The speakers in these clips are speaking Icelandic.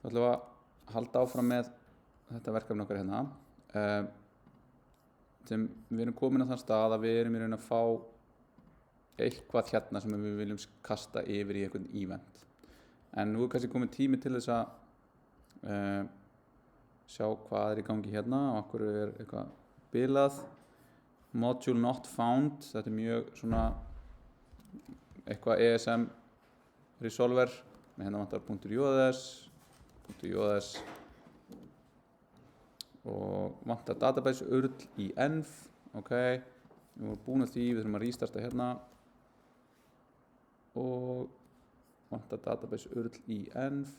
ætlum við að halda áfram með þetta verkefni okkar hérna sem við erum komin á þann stað að við erum í raun að fá eitthvað hérna sem við viljum kasta yfir í einhvern event. En nú er kannski komið tími til þess að sjá hvað er í gangi hérna og okkur er eitthvað bilað. Module not found, þetta er mjög svona eitthvað ESM resolver, hérna vantar .js og vantar database url í env, ok, við vorum búin að því, við þurfum að restarta hérna og vantar database url í env,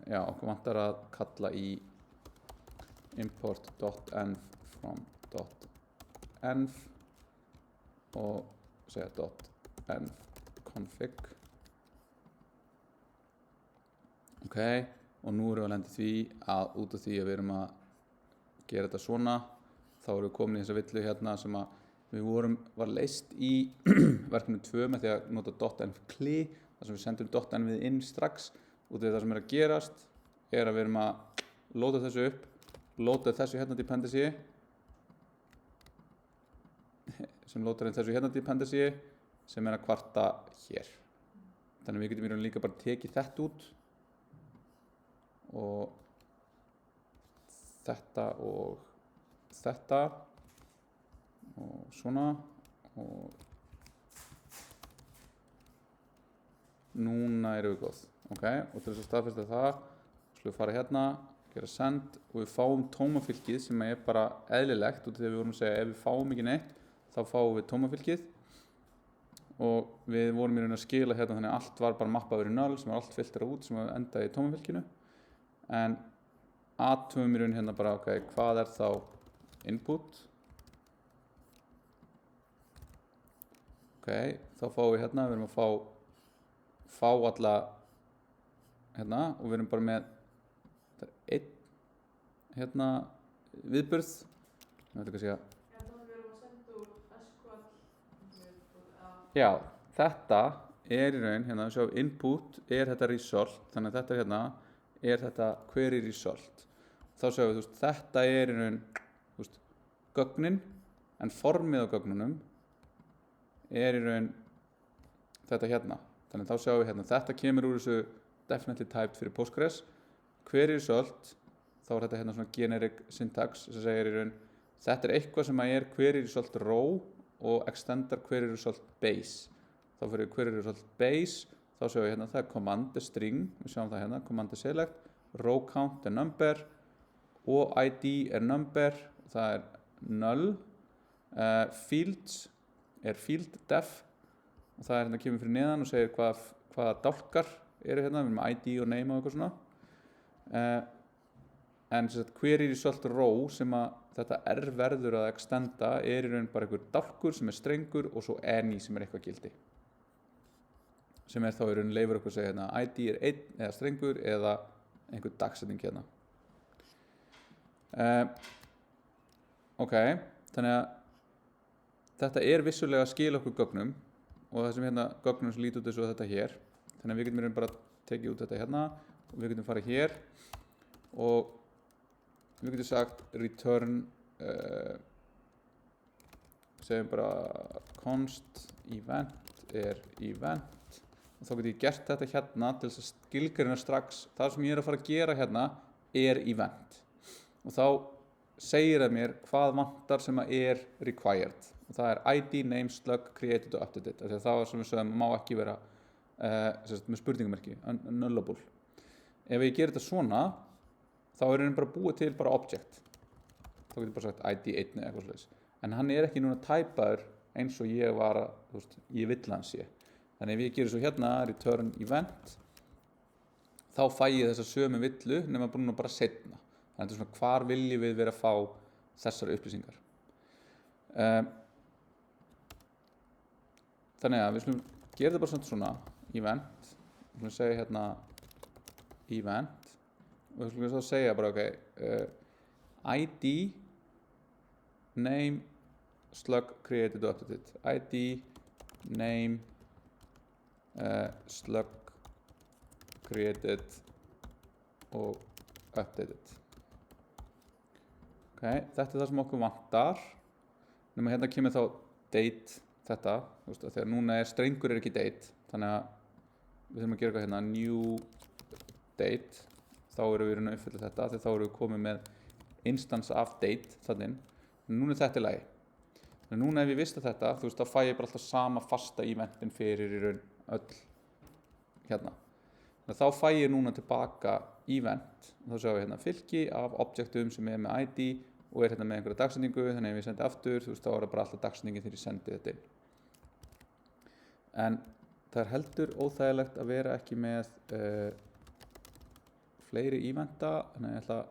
já, okkur vantar að kalla í import.env from .env og segja .env config. Ok, og nú erum við að lenda því að út af því að við erum að gera þetta svona, þá erum við komin í þessa villu hérna sem að við var leyst í verkefni 2 með því að nota .env cli, þar sem við sendum .env inn strax. Út af það sem er að gerast er að við erum að loada þessu upp, loada þessu hérna dependency sem loadar þessu hérna dependency sem er að kvarta hér. Þannig við getum í raun líka bara tekið þetta út og þetta og svona og núna erum við góð. Ok, og til þess að staðfesta það skulum við fara hérna, gera send og við fáum tómafylkið sem er bara eðlilegt út af því að við vorum að segja ef við fáum ekki neitt þá fáum við tómafylkið og við vorum í raun að skila hérna þannig að allt var bara mappað verið null sem var allt filtrað út sem endaði í tómafylkinu. En athugum í raun hérna bara, ok, hvað er þá input? Ok, þá fáum við hérna, við erum að fá alla hérna og við erum bara með einn hérna viðburð. Ég veit ekki að segja. Já, þetta er í raun, hérna, sjá, input er þetta result, þannig að þetta er hérna er þetta query result. Þá sjáum við, þetta er í raun, gögnin, en formið á gögnunum er í raun þetta hérna. Þannig þá sjáum við hérna, þetta kemur úr þessu definitely typed fyrir Postgres. Query result, þá er þetta hérna svona generic syntax sem segir í raun, þetta er eitthvað sem er query result row og extendar query result base. Þá fyrir query result base, þá sjáum við hérna, það er command er string, við sjáum það hérna, command er select, row count er number og id er number, það er null, fields er field def og það er hérna kemur fyrir neðan og segir hvaða dálkar eru hérna, við erum með id og name og eitthvað svona. En query result row sem að þetta verður að extenda er í raun bara einhver dálkur sem er strengur og svo any sem er eitthvað gildi. Sem er þá í raun leifur okkur að segja hérna id er 1 eða strengur eða einhver dagsetning hérna. Ok, þannig að þetta er vissulega að skila okkur gögnum og þessum hérna gögnum sem lítur út eins og þetta hér. Þannig að við getum í raun bara tekið út þetta hérna og við getum farið hér og við getum sagt return segjum bara const event er event og þá getum ég gert þetta hérna til þess að skilgreina strax það sem ég er að fara að gera hérna er event og þá segir það mér hvað vantar sem að er required og það er id, name, slug, created og updated af því að það sem við sögum má ekki vera með spurningamerki, nullable. Ef ég ger þetta svona þá er hann bara búið til bara object. Þá getur ég bara sagt id 1 eða eitthvað slags. En hann er ekki núna tæpaður eins og ég var að, ég vill hann sé. Þannig ef ég gerir svo hérna return event þá fæ ég þessa sömu villu nema bara seinna. Þannig að þetta er svona hvar viljum við vera að fá þessar upplýsingar. Þannig að við skulum gera þetta bara svona event. Við skulum segja hérna event og við skulum þá segja bara id name slug created og updated id name slug created og updated. Ok, þetta er það sem okkur vantar. Nema hérna kemur þá date þetta, þú veist, þegar núna strengur ekki date, þannig að við þurfum að gera eitthvað hérna, new date, þá erum við að uppfylla þetta, þegar þá erum við komið með instance af date þannig, en núna er þetta í lagi. Þannig núna ef ég vissi þetta, þú veist, þá fæ ég bara alltaf sama fasta eventin fyrir í raun öll hérna. Þannig þá fæ ég núna tilbaka event, og þá sjáum við hérna fylki af objektum sem er með ID og er hérna með einhverja dagsetningu, þannig ef ég sendi aftur, þú veist, þá er það bara alltaf dagsetningin þegar ég sendi þetta inn. En það er heldur óþægilegt að vera ekki með fleiri eventa, þannig að ég ætla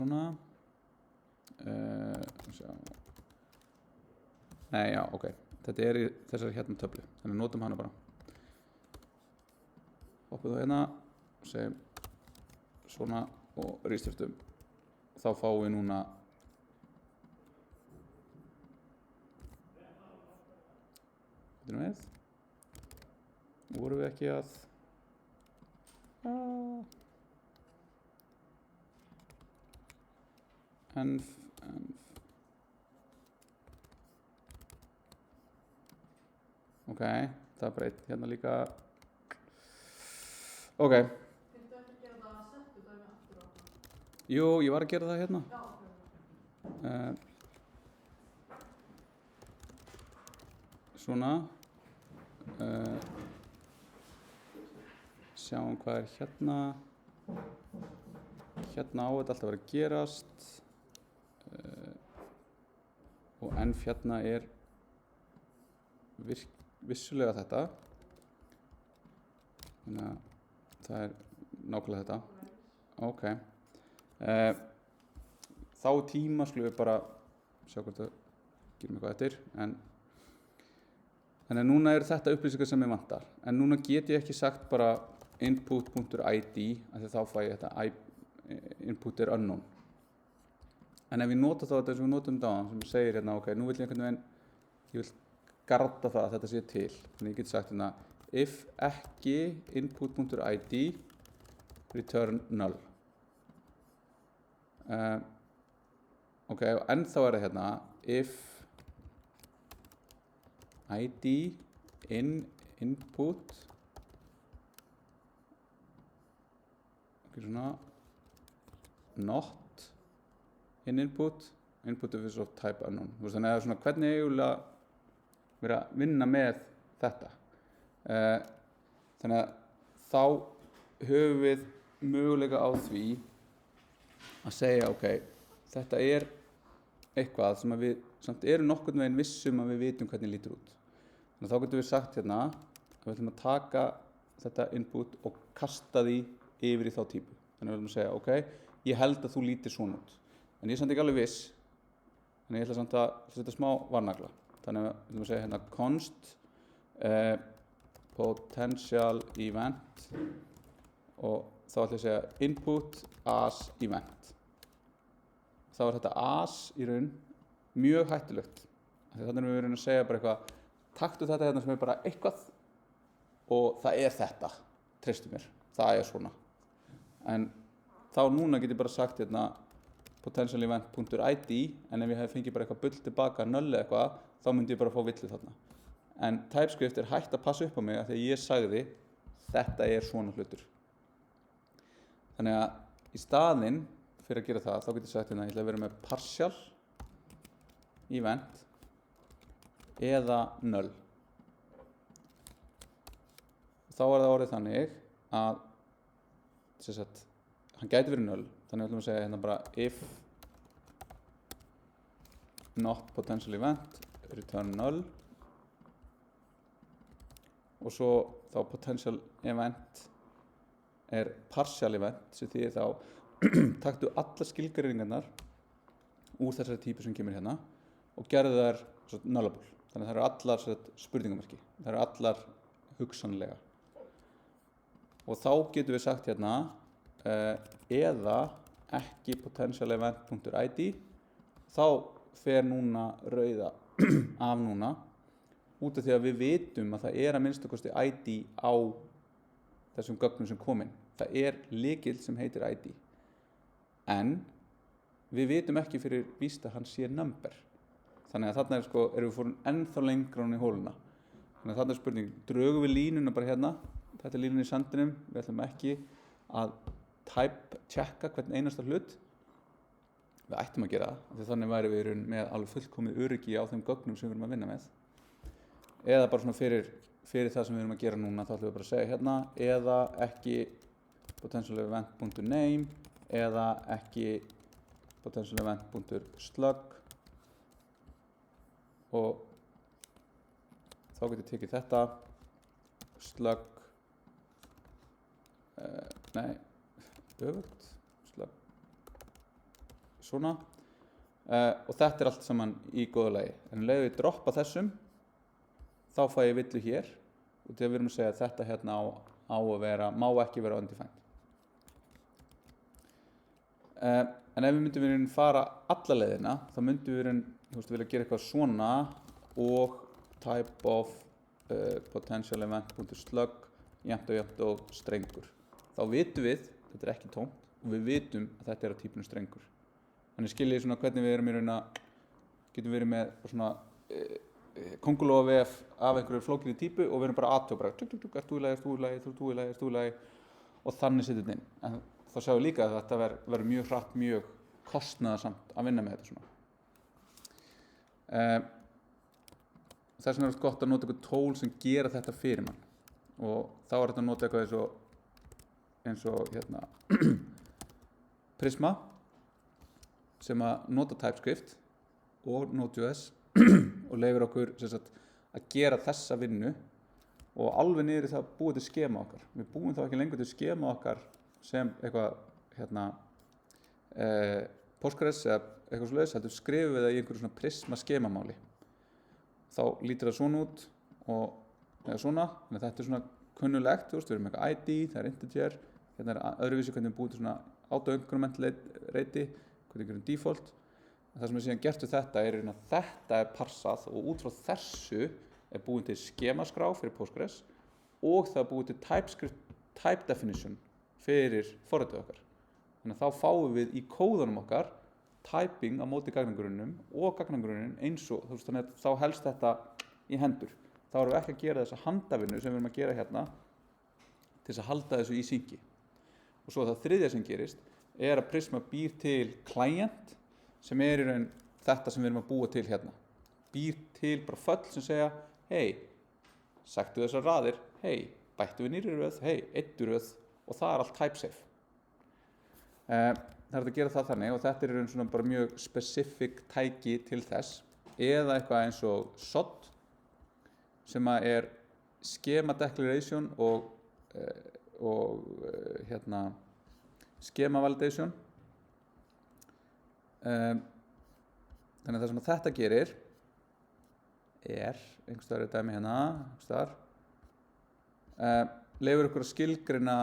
svona nei, já, ok, þetta er í þessari hérna töflu, þannig notum hana bara, hoppum það hérna og segjum svona og restartum, þá fáum við núna vorum við ekki að enf ok, það breytt hérna líka ok Viltu ekki gera það að settu dæmi aftur á? jú, ég var að gera það hérna Já, svona sjáum hvað er hérna hérna á þetta alltaf að vera að gerast og enf hérna er vissulega þetta þannig að það er nákvæmlega þetta ok þá tíma skulum við bara sjá hvort það gerum eitthvað eftir þannig að núna eru þetta upplýsingar sem ég vantar en núna get ég ekki sagt bara input.id af því þá fæ ég þetta input er unknown en ef ég nota þá þetta sem við notum þetta á sem segir hérna ok, nú vil ég einhvern veginn ég vil garda það að þetta sé til þannig ég get sagt hérna if ekki input.id return null ok, og ennþá er það hérna if id input ok, svona not input is of type unknown þannig að það er svona hvernig eiginlega vera að vinna með þetta þannig að þá höfum við möguleika á því að segja ok, þetta er eitthvað sem að við samt erum nokkurn veginn vissum að við vitum hvernig lítur út þannig að þá getum við sagt hérna að við ætlum að taka þetta input og kasta því yfir í þá típu þannig að við ætlum að segja ok, ég held að þú lítir svona út en ég er samt ekki alveg viss þannig ég ætla samt að setja smá varnagla þannig að við ætlum að segja hérna const potential event og þá ætlum ég að segja input as event þá er þetta as í raun mjög hættulegt þannig að við erum að segja bara eitthvað taktu þetta hérna sem er bara eitthvað og það er þetta treystu mér, það er svona en þá núna get ég bara sagt hérna potential event.id en ef ég hef fengið bara eitthvað bull tilbaka null eða eitthvað, þá myndi ég bara fá villu þarna en TypeScript er hægt að passa upp á mig af því að ég sagði þetta er svona hlutur þannig að í staðinn fyrir að gera það, þá get ég sagt hérna ég ætla að vera með partial event eða null þá er það orðið þannig að sem sagt, hann gæti verið null þannig að við ætlum að segja hérna bara if not potential event return null og svo þá potential event er partial event sem þýðir þá taktu alla skilgreiningarnar úr þessari típu sem kemur hérna og gerðu þær nullable þannig að það eru allar spurningamarki það eru allar hugsanlega og þá getum við sagt hérna eða ekki potential event.id þá fer núna rauða af núna út af því að við vitum að það að minnstakosti ID á þessum gögnum sem komin. Það lykill sem heitir ID. En við vitum ekki fyrir víst að hann sé number. Þannig að þarna erum við fórum ennþá lengra í hóluna. Þannig að þarna spurning, drögum við línuna bara hérna, þetta línun í sandinum, við ætlum ekki að checka hvern einasta hlut. Við ættum að gera það, því þannig væri við með alveg fullkomið öryggi á þeim gögnum sem við erum að vinna með. Eða bara svona fyrir það sem við erum að gera núna, þá ætlum við bara að segja hérna, eða ekki potential event.name, eða ekki potential event.slug, og þá getur tekið þetta slug öfugt slug svona og þetta allt saman í góðu lagi. En leiðum við droppa þessum þá fæ ég villu hér og þegar við erum að segja að þetta hérna á að vera, má ekki vera undefined. En ef við myndum við fara alla leiðina þá myndum við vilja gera eitthvað svona og type of potential event.slug jafnt og strengur. Þá vitum við, þetta ekki tómt, og við vitum að þetta á típinu strengur. Þannig skiljið svona hvernig við erum getum verið með svona konguló VF af einhverju flókinni típu og við erum bara aðtöð bara ert þú í lagi og þannig setjum við inn. En þá sjáum við líka að þetta verður mjög hratt, mjög kostnaðarsamt að vinna með þetta svona. Þess vegna gott að nota eitthvað tól sem gera þetta fyrir mann og þá þetta að nota eitthvað eins og hérna Prisma sem að nota TypeScript og Node.js og leyfir okkur að gera þessa vinnu og alveg niður í það að búa til skema okkar. Við búum þá ekki lengur til skema okkar sem eitthvað Postgres eða eitthvað svoleiðis, heldur skrifum við það í einhverju svona Prisma skemamáli. Þá lítur það svona út eða svona, þannig að þetta svona kunnulegt, við erum eitthvað ID, það integer, hérna öðruvísi hvernig við búum til svona auto-increment reiti, hvernig við gerum default. Það sem við síðan gert við þetta að þetta parsað og út frá þessu búin til skemaskrá fyrir Postgres og það búið til TypeScript type definition fyrir forritið okkar. Þannig að þá fáum við í kóðunum okkar typing á móti gagnagrunnum og gagnagrunninn eins og þannig að þá helst þetta í hendur. Þá erum við ekki að gera þessa handavinnu sem við erum að gera hérna til þess að halda þessu í synki. Og svo það þriðja sem gerist að Prisma býr til client sem í raun þetta sem við erum að búa til hérna. Býr til bara föll sem segja hei, sæktu þessar raðir, hei, bættu við nýrri röð, hei, eittu röð og það allt type-safe. Það að gera það þannig og þetta raun svona bara mjög specific tæki til þess eða eitthvað eins og SOD sem schema declaration og schema validation. Þannig að það sem þetta gerir einhvers staðar dæmi hérna leyfir ykkur að skilgreina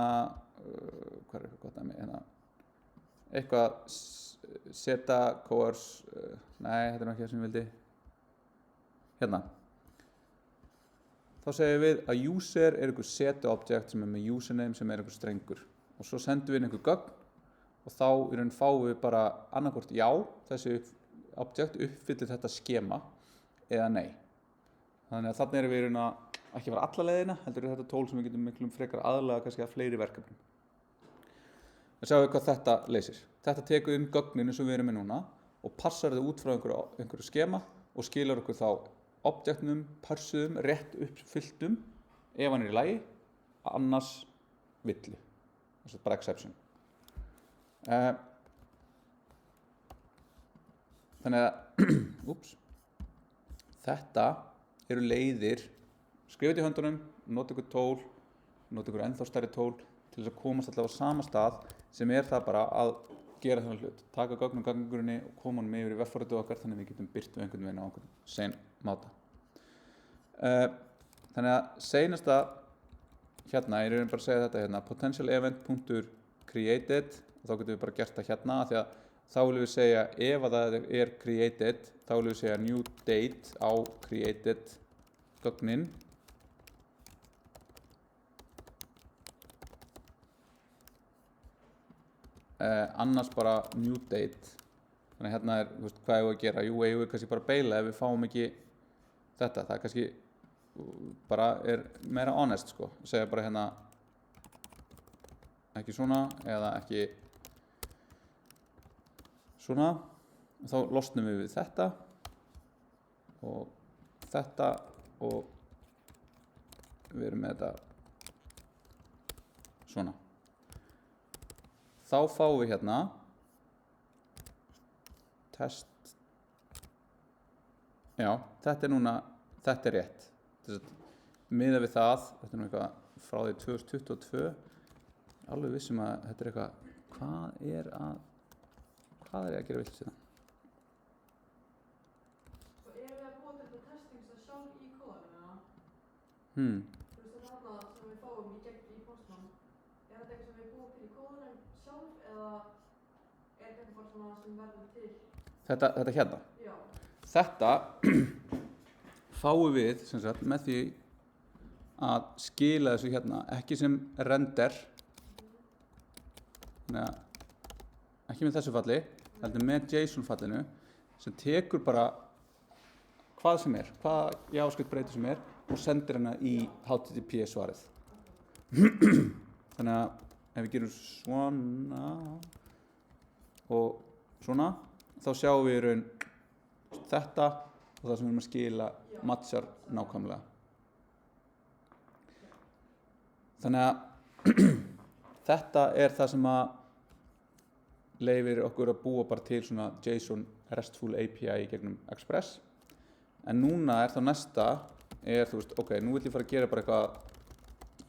hvað eitthvað gott dæmi hérna eitthvað seta course nei, þetta ekki það sem ég vildi hérna þá segjum við að user einhver seta object sem með username sem einhver strengur og svo sendum við einhver gögn og þá í raun fáum við bara annarkvort já, þessi object uppfyllir þetta skema eða nei. Þannig að þarna erum við í raun að ekki fara alla leiðina, heldur þetta tól sem við getum miklum frekar aðlaga kannski að fleiri verkefnum. Það sjáum við hvað þetta leysir. Þetta tekur inn gögninu sem við erum með núna og passar þetta út frá einhverju skema og skilar okkur þá objectnum, parsuðum, rétt uppfylltum ef hann í lagi, annars villu. Þess að bara exception. Þannig að þetta eru leiðir skrifið í höndunum, nota ykkur tól nota ykkur ennþá stærri tól til þess að komast allavega á sama stað sem það bara að gera þennan hlut taka gögnum gagnagrunni og koma honum yfir í vefforritið okkar þannig að við getum birt við einhvern veginn á einhvern sein máta þannig að seinasta hérna, ég bara að segja þetta hérna potential event.created og þá getum við bara gert það hérna því að þá viljum við segja ef að það er created þá viljum við segja new date á created gögnin annars bara new date þannig hérna er, þú veist, hvað ég að gera eigum við kannski bara að beila ef við fáum ekki þetta, það er kannski bara er meira honest sko, segja bara hérna ekki svona eða ekki svona og þá losnum við þetta og við erum með þetta svona þá fáum við hérna test já, þetta er núna þetta er rétt miðað við það, þetta er nú eitthvað frá því 2022 alveg vissum að þetta er eitthvað hvað er ég að gera vilt síðan Svo erum við að búa til þetta testingstað sjálf í kóðanum, Þú veist þetta þarna sem við fáum í gegn í Postman, er þetta eitthvað sem við búum til í kóðanum sjálf eða er þetta bara svona sem verður til? þetta hérna Já. þetta fáum við sem sagt með því að skila þessu hérna ekki sem render þannig að ekki með þessu falli heldur með JSON fallinu sem tekur bara hvað sem er, hvað JavaScript breyti sem er og sendir hana í HTTP svarið þannig að ef við gerum svona og svona þá sjáum við í raun þetta og það sem við erum að skila matchar nákvæmlega þannig að þetta er það sem að leyfir okkur að búa bara til svona JSON RESTful API í gegnum Express en núna er þá næsta er þú veist, ok, nú vil ég fara að gera bara eitthvað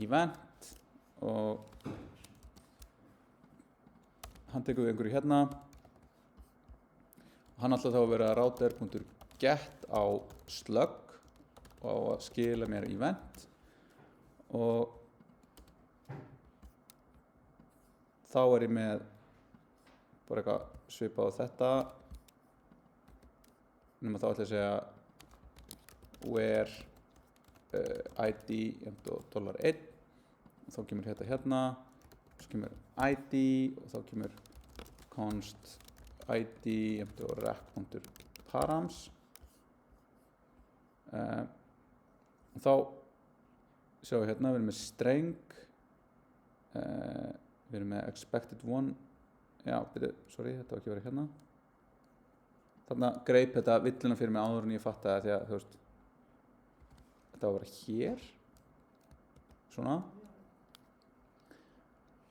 event og hann tekur við einhverju hérna og hann ætla þá að vera router.get á slug og á að skila mér event og þá er ég með bara eitthvað svipað á þetta nema þá ætla ég að segja where id $1 og þá kemur þetta hérna og svo kemur id og þá kemur const id rec.params og þá sjáum við hérna við erum með string við erum með expected one já, byrju, sorry, þetta var ekki verið hérna þarna greip þetta villuna fyrir mig áður en ég fattaði því að þú veist þetta var að vera hér svona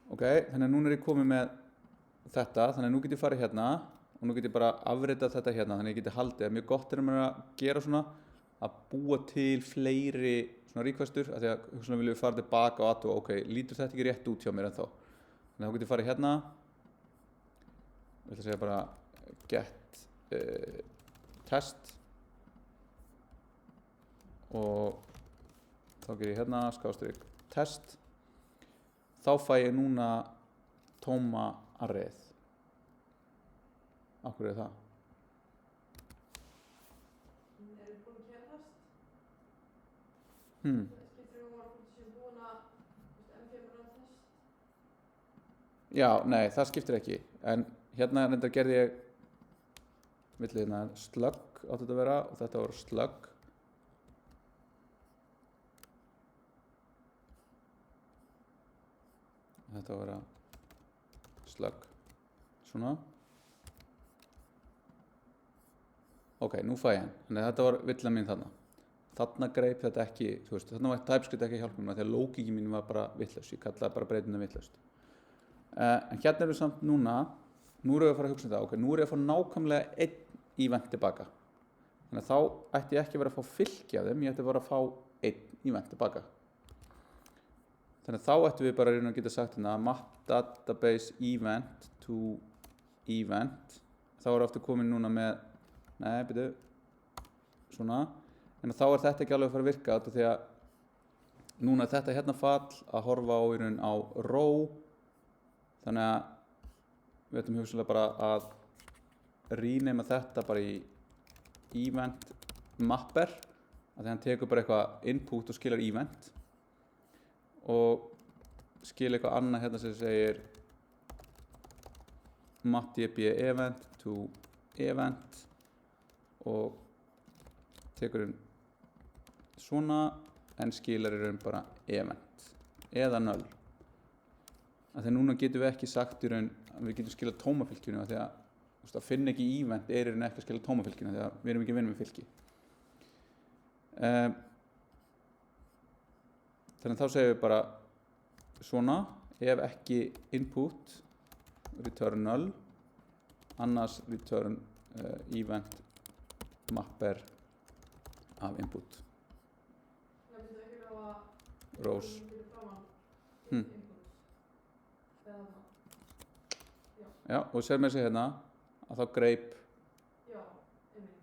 ok, þannig að núna er ég komið með þetta, þannig að nú get ég farið hérna og nú get ég bara afritað þetta hérna þannig að ég geti haldið, mjög gott er að gera svona að búa til fleiri svona requestur, af því að hugsanlega viljum við fara tilbaka og aðtúa, ok, lítur þetta ekki rétt út hjá mér ennþá þannig að þá get ég farið hérna ég ætla að segja bara get test og þá ger ég hérna skástrík test þá fæ ég núna tóma arrayð af hverju er það? Erum við búin að gera test? Skiptir við hvort við séum búin að M5 run test? Já, nei, það skiptir ekki en hérna reyndar gerði ég milli hérna slug átti þetta að vera og þetta var slug þetta var að vera slug svona ok, nú fæ ég hann þannig að þetta var villan mín þarna greip þetta ekki þú veist, þarna var TypeScript ekki að hjálpa mér því að lógíkin mín var bara vitlaus ég kallaði bara breytuna vitlaust en hérna erum við samt núna nú erum við að fara að hugsa þetta ok, nú erum við að fá nákvæmlega einn event tilbaka þannig að þá ætti ég ekki að vera að fá fylki af þeim ég ætti að vera að fá einn event tilbaka þannig að þá ættum við bara að geta sagt hérna map database event to event þá er aftur komin núna með nei, byrju svona, en þá er þetta ekki alveg að fara að virka því að núna er þetta hérna fall að horfa á í raun á row þannig að við ætlum hugsalega bara að renama þetta bara í event mapper af því hann tekur bara eitthvað input og skilar event og skila eitthvað annað hérna sem segir mapdb event to event og tekur svona en skilar í raun bara event eða null af því núna getum við ekki sagt í raun að við getum skilað tómafylkinu af því að finna ekki event er í raun ekki að skila tómafylkinu af því að við erum ekki að vinna með fylki þannig að þá segjum við bara svona ef ekki input return null annars return event mapper af input Já, við ekki hafa rows fyrir framan Hmm. inputs eða það. já og sér með sig hérna að þá greip Já, einmitt.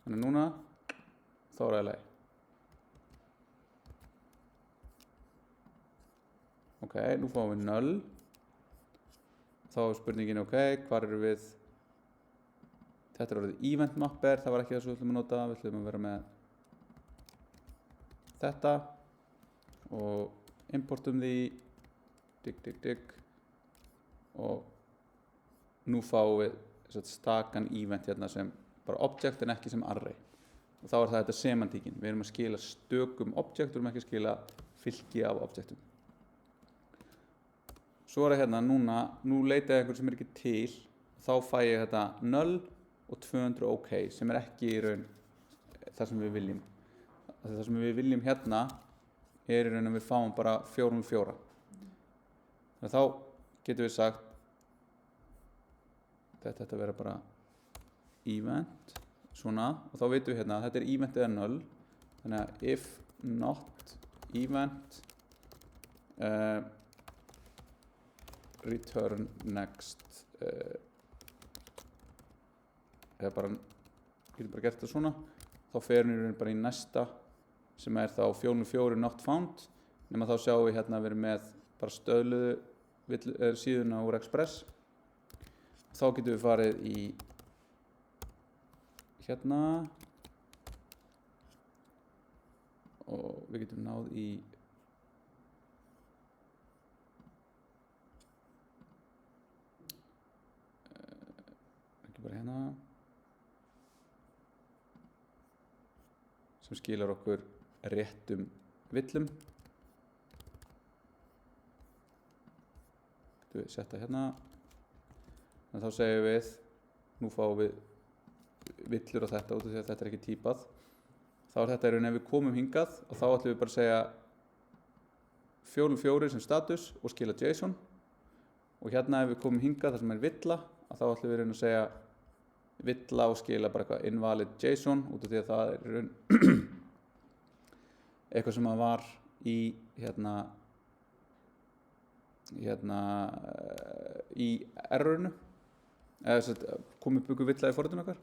þannig núna þá er það í lagi ok, nú fáum við null þá er spurningin ok, hvar eru við þetta er orðið event mapper það var ekki það sem við ætlum að nota við ætlum að vera með þetta og importum því dig og nú fáum við stakan event hérna sem bara object en ekki sem array og þá er það þetta semantíkin við erum að skila stökum object við erum ekki að skila fylki af objectum svo er það hérna nú leita ég einhver sem er ekki til þá fæ ég þetta null og 200 ok sem er ekki í raun það sem við viljum það sem við viljum hérna er í raun að við fáum bara 4 þannig að þá getum við sagt þetta að vera bara event svona og þá veitum við hérna að þetta er event eða null þannig að if not event return next eða bara getum bara gert það svona þá fer við bara í næsta sem er þá 4 not found nema þá sjáum við hérna að við erum með bara stöðluðu síðuna úr Express þá getum við farið í hérna og við getum náð í ekki bara hérna sem skilar okkur réttum villum getum við setta hérna en þá segjum við nú fáum við villur á þetta út af því að þetta er ekki típað þá er þetta í raun ef við komum hingað og þá ætlum við bara að segja 4 sem status og skila JSON og hérna ef við komum hingað þar sem er villa þá ætlum við í raun að segja villa og skila bara eitthvað invalid JSON út af því að það er í raun eitthvað sem að var í hérna í errorinu eða komið byggu villa í forritinu okkar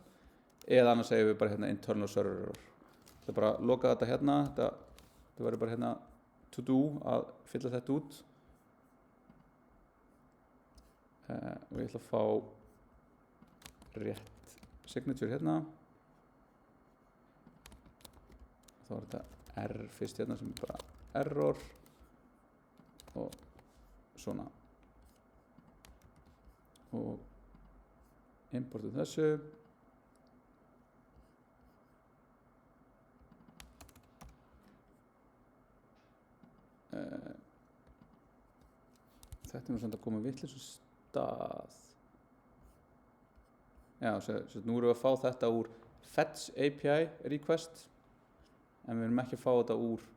eða annars segjum við bara hérna internal server error það er bara að loka þetta hérna þetta verður bara hérna to do að fylla þetta út og ég ætla að fá rétt signature hérna þá er þetta R fyrst hérna sem er bara error og svona og importum þessu þetta er nú samt að koma vitlaus stað já, svo nú erum við að fá þetta úr fetch API request en við erum ekki að fá þetta úr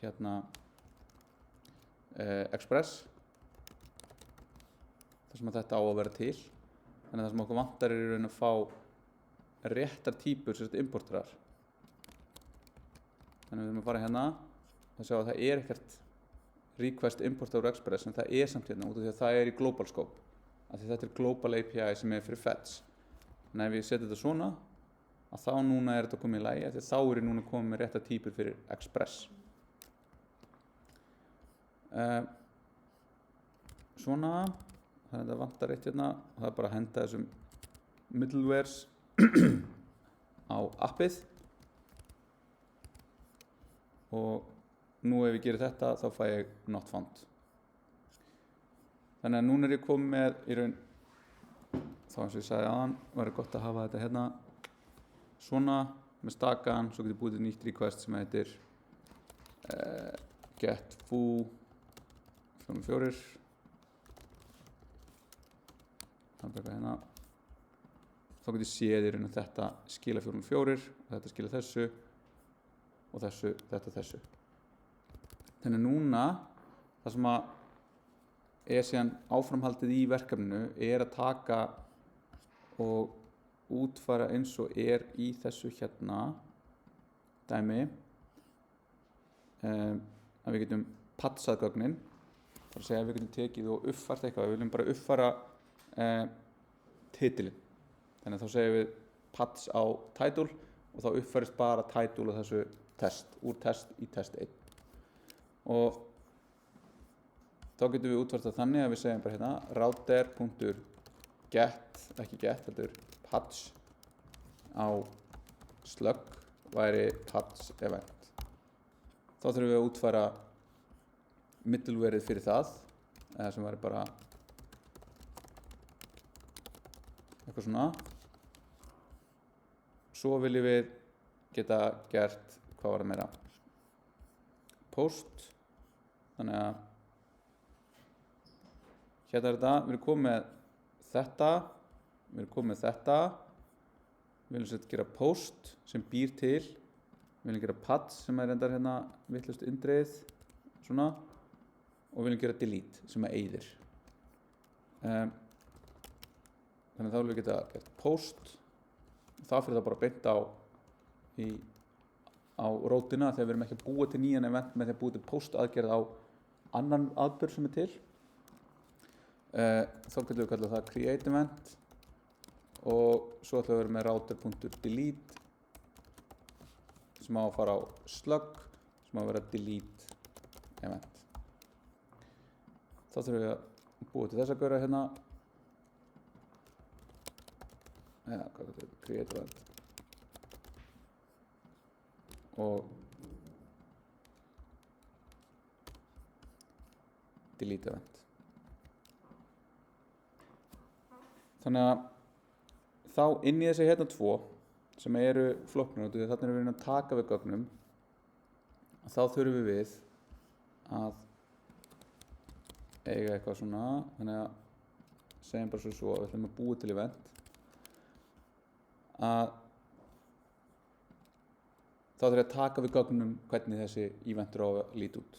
hérna Express þar sem að þetta á að vera til þannig að það sem okkur vantar er í raun að fá réttar típur sem þetta importerar þannig að við erum að fara hérna og sjá að það er ekkert request import úr Express en það er samt hérna út af því að það er í global scope af því þetta er global API sem er fyrir fetch en ef ég seti þetta svona að þá núna er þetta komið í lagi því þá er ég núna komið með réttar típur fyrir Express svona þannig að það vantar eitt hérna og það er bara að henda þessum middlewares á appið og nú ef ég gerir þetta þá fæ ég not found. Þannig að núna ég komið með í raun, þá eins og ég sagði aðan, væri gott að hafa þetta hérna svona með stakan, svo getur búið til nýtt request sem heitir get foo 44 hérna. Þá getur ég séð í raun að þetta skila 44 og þetta skila þessu og þessu, þetta þessu. Þannig núna það sem að er síðan áframhaldið í verkefninu er að taka og útfæra eins og er í þessu hérna dæmi að við getum patsað gögnin, það er að segja að við getum tekið og uppfært eitthvað, við viljum bara uppfæra titilinn, þannig að þá segjum við pats á title og þá uppfærist bara title og þessu test, úr test í test 1 og þá getum við útfært það þannig að við segjum bara hérna router.get, ekki get, þetta er patch á slug væri patch event. Þá þurfum við að útfæra middlewareið fyrir það, eða sem væri bara eitthvað svona. Svo viljum við geta gert, hvað var það meira? Post, þannig að hérna er þetta, við erum komið með þetta, við viljum sett gera post sem býr til, við viljum gera patch sem er endar hérna vitlaust indreið, svona, og við viljum gera delete sem er eyðir. Þannig að þá viljum við geta gert post, og það fyrir það bara beint á rótina þegar við erum ekki að búa til nýjan event með því að búa til post aðgerð á annan aðbörð sem er til. Þá getum við kallað það create event og svo ætlum við að vera með router.delete sem á að fara á slug sem á að vera delete event. Þá þurfum við að búa til þess að gera hérna hvað er þetta? Create event og delete event. Þannig að þá inn í þessi hérna 2 sem eru flokknur og þannig erum við að taka við gögnum þá þurfum við að eiga eitthvað svona, þannig að segjum bara svo að við ætlum að búa til event að þá þurfum við að taka við gögnum hvernig þessi event á að líta út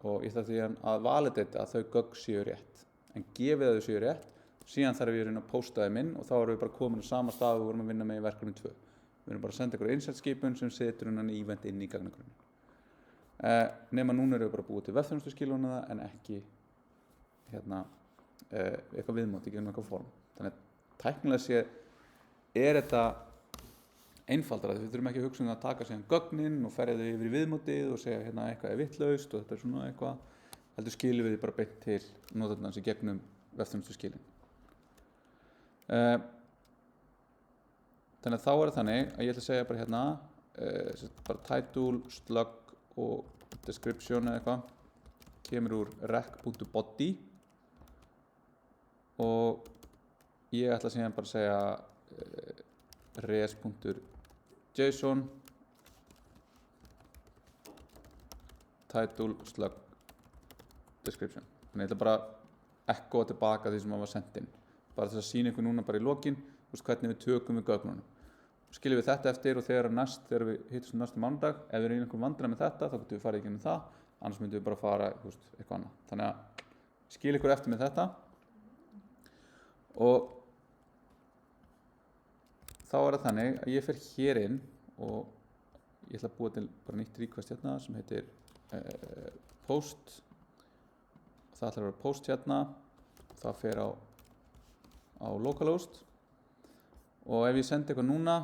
og ég þarf því að validata að þau gögn séu rétt en gefið að þau séu rétt síðan þarf ég að posta þeim inn og þá erum við bara komin á sama stað og við vorum að vinna með í verkefni 2. Við erum bara að senda ykkur insert-skipun sem setur hennan event inn í gagnagrunnin. Nema núna erum við bara búið til webþjónustuskiluna en ekki hérna, eitthvað viðmót, ekki eitthvað form. Þannig að tæknilega sé er þetta einfaldara. Við þurfum ekki að hugsa um það að taka síðan gögnin og ferja þau yfir í viðmótið og segja hérna eitthvað er vitlaust og þetta er svona eitthvað. Heldur skilum við bara beint til notarnans í gegnum webþjónustuskilin. Þannig að þá er það þannig að ég ætla að segja bara hérna bara title, slug og description eða eitthvað kemur úr rec.body og ég ætla síðan bara að segja res.json title, slug, description. Þannig ég ætla bara að ekkoa tilbaka því sem var sendt inn bara þess að sýna ykkur núna bara í lokin hvernig við tökum við gögnunum. Skiljum við þetta eftir og þegar við hittum næstu mánudag, ef við erum í einhverjum vandræðum með þetta þá getum við farið í gegnum það, annars myndum við bara fara eitthvað annað. Þannig að skilja ykkur eftir með þetta og þá er það þannig að ég fer hér inn og ég ætla að búa til bara nýtt request hérna sem heitir post. Það ætlar að vera post hérna, það fer á localhost og ef ég sendi eitthvað núna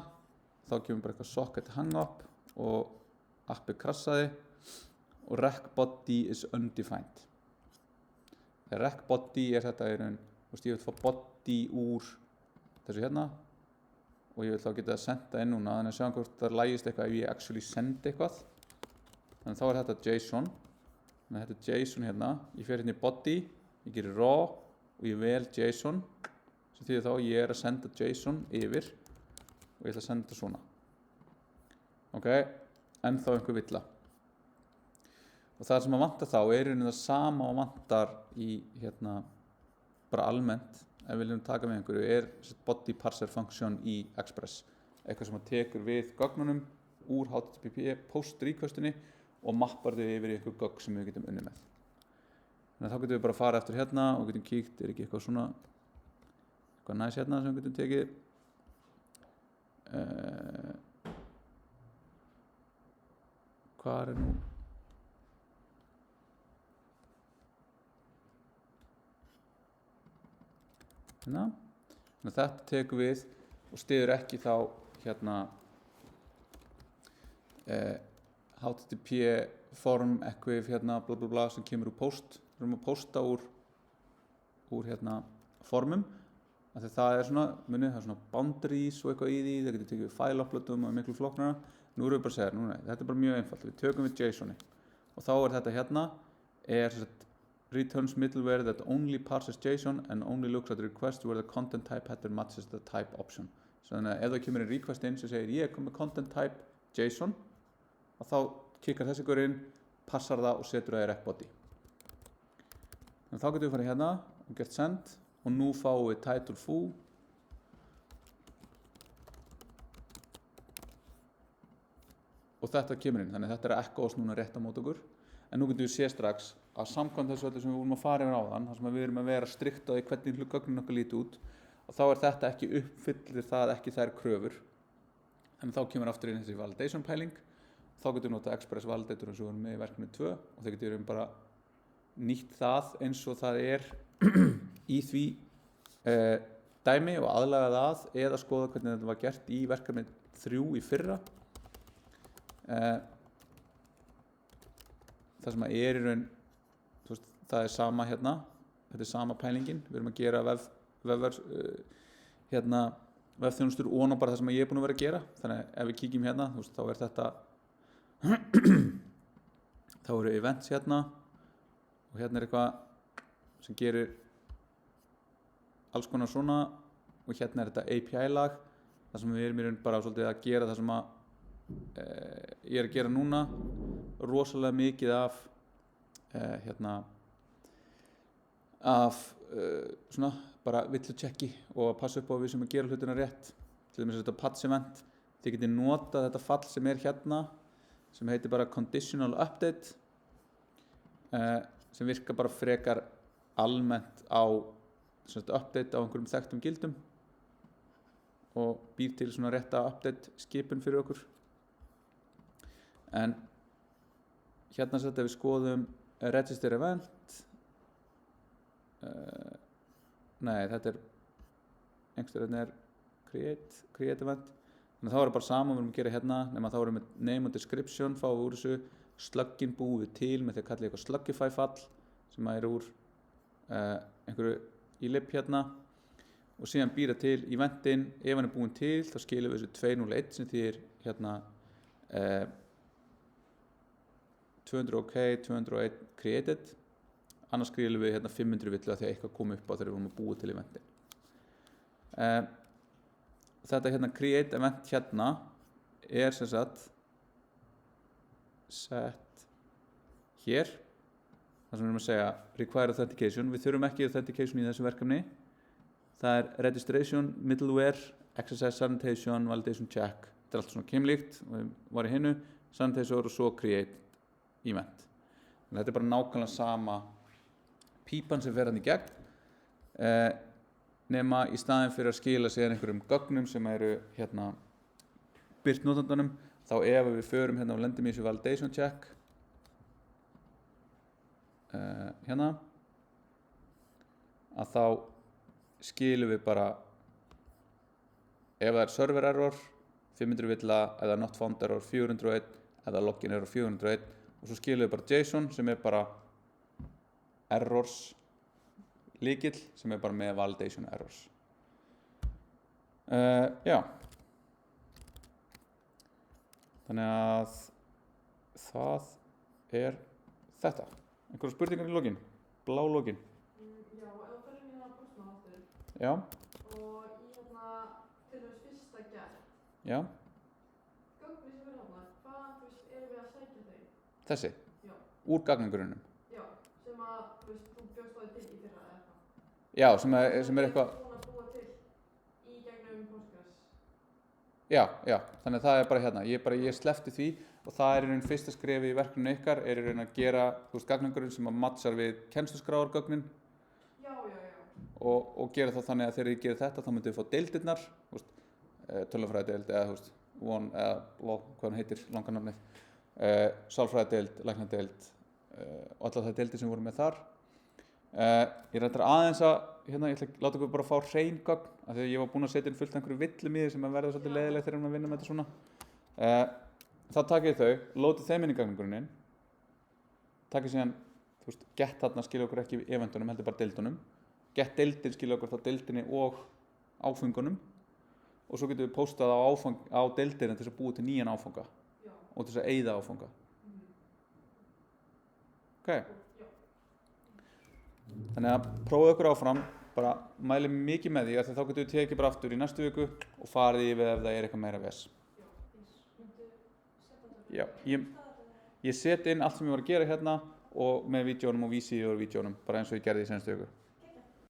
þá kemur bara eitthvað socket hangup og appið krassaði og rec.body is undefined. Þegar rec.body er þetta í raun, ég vil fá body úr þessu hérna og ég vil þá geta að senda inn núna þannig að sjá hvort það lægist eitthvað ef ég actually sendi eitthvað þannig að þá er þetta JSON þannig að þetta er JSON hérna ég fer hérna í body, ég gerir raw og ég vel JSON sem þýðir þá ég er að senda JSON yfir og ég ætla að senda þetta svona ok, ennþá einhver villa og það sem að vantar þá er það sama og vantar í hérna bara almennt ef við viljum taka með einhverju er body parser function í Express eitthvað sem að tekur við gögnunum úr HTTP post requestinni og mappar þau yfir í einhver gögn sem við getum unnið með þannig að þá getum við bara að fara eftir hérna og getum kíkt, er ekki eitthvað svona eitthvað næs hérna sem við getum tekið hvað er nú hérna þannig að þetta tekur við og styður ekki þá hérna HTTP form equiv hérna bla bla bla sem kemur úr post við erum að posta úr hérna formum af því það er svona munið það er svona boundaries og eitthvað í því það getur tekið við file uploadum og miklu flóknara nú erum við bara að segja núna þetta er bara mjög einfalt við tökum við JSON-i og þá er þetta hérna er returns middleware that only parses JSON and only looks at the request where the content type header matches the type option. Þannig að ef það kemur einn request inn sem segir ég kom með content type JSON og þá kikkar þessi ykkur inn, passar það og setur það í rec body. Þannig að þá getum við farið hérna og gert send og nú fáum við title foo og þetta kemur inn, þannig að þetta er echoes núna rétt á mót okkur en nú getum við sé strax að samkvæmt þessu öllu sem við vorum að fara yfir áðan þar sem við erum að vera strikt á því hvernig gögnin okkar líti út og þá er þetta ekki uppfyllir það ekki þær kröfur en þá kemur aftur inn þessi validation pæling þá getum við notað Express Validator eins og við erum með í verkefni 2 og þeir getum við bara nýtt það eins og það er í því dæmi og aðlaga það eða skoða hvernig þetta var gert í verkefni 3 í fyrra það sem er í raun það er sama hérna þetta er sama pælingin, við erum að gera vefþjónustur og bara það sem ég er búin að vera að gera þannig að ef við kíkjum hérna þá er þetta þá eru events hérna og hérna er eitthvað sem gerir alls konar svona og hérna er þetta API lag það sem við erum í raun bara svolítið að gera það sem að ég er að gera núna rosalega mikið af svona bara villu-checki og að passa upp á við sem að gera hlutina rétt til dæmis þetta patch event þið getið notað þetta fall sem er hérna sem heitir bara conditional update sem virkar bara frekar almennt á update á einhverjum þekktum gildum og býr til svona rétta update skipun fyrir okkur en hérna ef við skoðum register event nei, þetta er einhverstað hérna er create event þannig að þá er bara saman við erum að gera hérna nema þá erum við name og description fáum við úr þessu sluggin búum við til með því að kalla eitthvað sluggify fall sem er úr einhverju í lib hérna og síðan býra til eventin ef hann er búin til þá skilum við þessu 201 sem þýðir hérna 200 OK, 201 created annars skilum við hérna 500 villu að því að eitthvað kom upp á þegar við vorum að búa til eventin þetta hérna create event hérna er sem sagt set hér það sem við erum að segja require authentication við þurfum ekki authentication í þessu verkefni það er registration, middleware XSS, sanitation, validation check þetta er allt svona keimlíkt og við varum í hinnu sanitation og svo create event en þetta er bara nákvæmlega sama pípan sem fer hann í gegn nema í staðin fyrir að skila sér einhverjum gögnum sem eru hérna birt notandunum þá ef við förum hérna og lendum í þessu validation check hérna að þá skilum við bara ef það er server error 500 villa eða not found error 401 eða login error 401 og svo skilum við bara JSON sem er bara errors líkill sem er bara með validation errors Já. Þannig að það er þetta. Einhverjar spurningar í lokin? Blá lokin. Já, ef þú fyrir hérna postmann aftur Já, og í hérna til þess fyrsta gerð, já. gögnin sem eru hérna, hvaðan þú veist erum við að sækja þau? Þessi. Já, Úr gagnagrunnum. já, sem að þú veist þú bjóst á þig til í fyrra eða eitthvað. Já, sem er eitthvað. Búin að búa til í gegnum Postgres. Já, þannig að það er bara hérna, ég sleppti því og það er í raun fyrsta skrefi í verkefninu ykkar er í raun að gera, þú veist, gagnagurinn sem að matchar við kennsluskráargögnin Já. og gera það þannig að þegar ég gerir þetta þá myndum við fá deildirnar, þú veist, tölvunarfræðideild eða, þú veist, hvað hann heitir, langanafnið, sálfræðideild, læknadeild og allar það deildir sem voru með þar. Ég reyndar aðeins að, hérna, ég ætla að láta ykkur bara fá hrein gögn af því að ég var búinn að setja inn fullt af einhverju villum í því sem að verða svolítið leiðilegt þegar maður vinnur með þetta svona. Þá takið þau, lótið þeim inn í gagnagrunninn, takið síðan, þú veist, get þarna skilja okkur ekki eventunum, heldur bara deildunum, get deildin skilja okkur þá deildinni og áfengunum og svo getum við postað á deildina til þess að búa til nýjan áfanga Já. og til þess að eyða áfanga. Ok? Þannig að prófið okkur áfram, bara mælið mikið með því að þá getum við tekið bara aftur í næstu viku og farið yfir ef það er eitthvað meira ves. Já, ég set inn allt sem ég var að gera hérna og með vídeónum og vísi yfir vídeónum, bara eins og ég gerði í senstu viku.